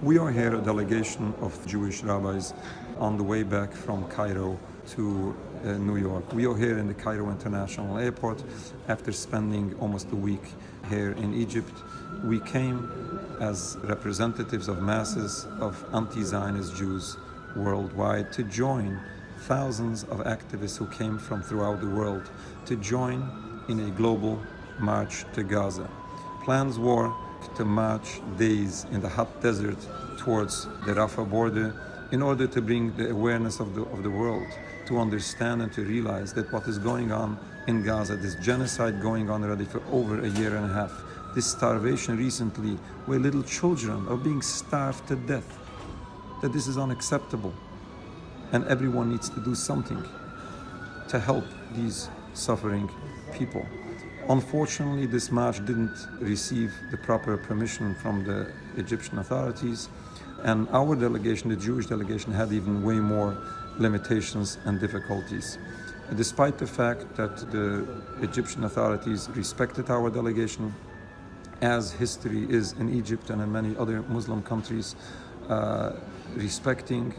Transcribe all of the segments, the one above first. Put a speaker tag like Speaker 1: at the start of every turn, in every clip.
Speaker 1: We are here, a delegation of Jewish rabbis, on the way back from Cairo to New York. We are here in the Cairo International Airport after spending almost a week here in Egypt. We came as representatives of masses of anti-Zionist Jews worldwide to join thousands of activists who came from throughout the world to join in a global march to Gaza. Plans were to march days in the hot desert towards the Rafah border in order to bring the awareness of the world to understand and to realize that what is going on in Gaza, this genocide going on already for over a year and a half, this starvation recently where little children are being starved to death, that this is unacceptable and everyone needs to do something to help these suffering people. Unfortunately, this march didn't receive the proper permission from the Egyptian authorities, and our delegation, the Jewish delegation, had even way more limitations and difficulties. Despite the fact that the Egyptian authorities respected our delegation, as history is in Egypt and in many other Muslim countries, respecting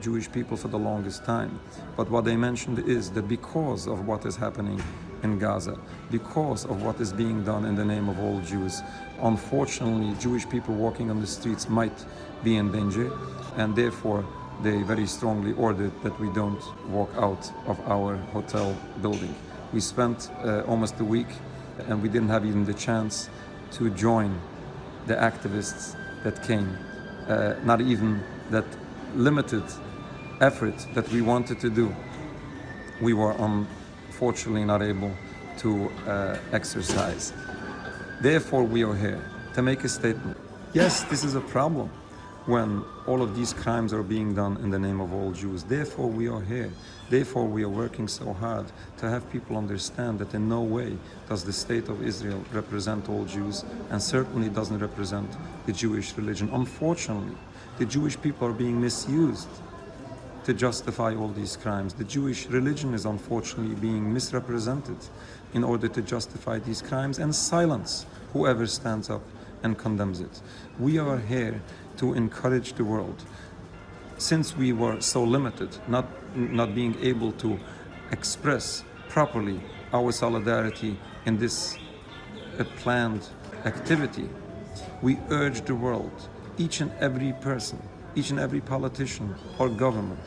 Speaker 1: Jewish people for the longest time. But what they mentioned is that because of what is happening in Gaza, because of what is being done in the name of all Jews, unfortunately, Jewish people walking on the streets might be in danger, and therefore they very strongly ordered that we don't walk out of our hotel building. We spent almost a week, and we didn't have even the chance to join the activists that came. Not even that limited effort that we wanted to do, we were unfortunately not able to exercise. Therefore, we are here to make a statement. Yes, this is a problem when all of these crimes are being done in the name of all Jews. Therefore, we are here. Therefore, we are working so hard to have people understand that in no way does the state of Israel represent all Jews, and certainly doesn't represent the Jewish religion. Unfortunately, the Jewish people are being misused to justify all these crimes. The Jewish religion is unfortunately being misrepresented in order to justify these crimes and silence whoever stands up and condemns it. We are here to encourage the world. Since we were so limited, not being able to express properly our solidarity in this planned activity, we urge the world, each and every person, each and every politician or government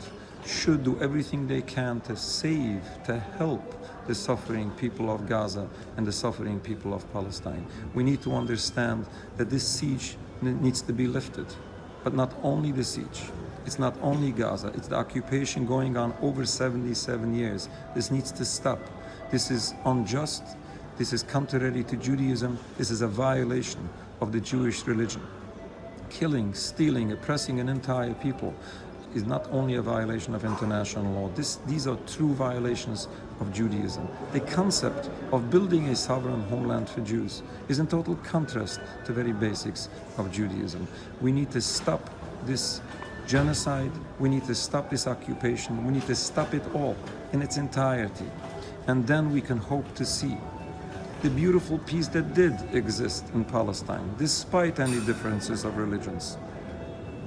Speaker 1: should do everything they can to save, to help the suffering people of Gaza and the suffering people of Palestine. We need to understand that this siege needs to be lifted. But not only the siege, it's not only Gaza, it's the occupation going on over 77 years. This needs to stop. This is unjust, this is contrary to Judaism, this is a violation of the Jewish religion. Killing, stealing, oppressing an entire people is not only a violation of international law. These are true violations of Judaism. The concept of building a sovereign homeland for Jews is in total contrast to very basics of Judaism. We need to stop this genocide. We need to stop this occupation. We need to stop it all in its entirety. And then we can hope to see the beautiful peace that did exist in Palestine, despite any differences of religions.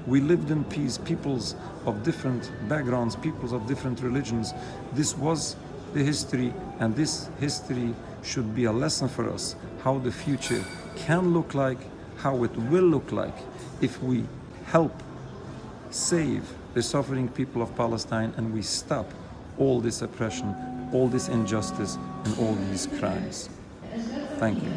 Speaker 1: We lived in peace, peoples of different backgrounds, peoples of different religions. This was the history, and this history should be a lesson for us how the future can look like, how it will look like if we help save the suffering people of Palestine and we stop all this oppression, all this injustice, and all these crimes. Thank you.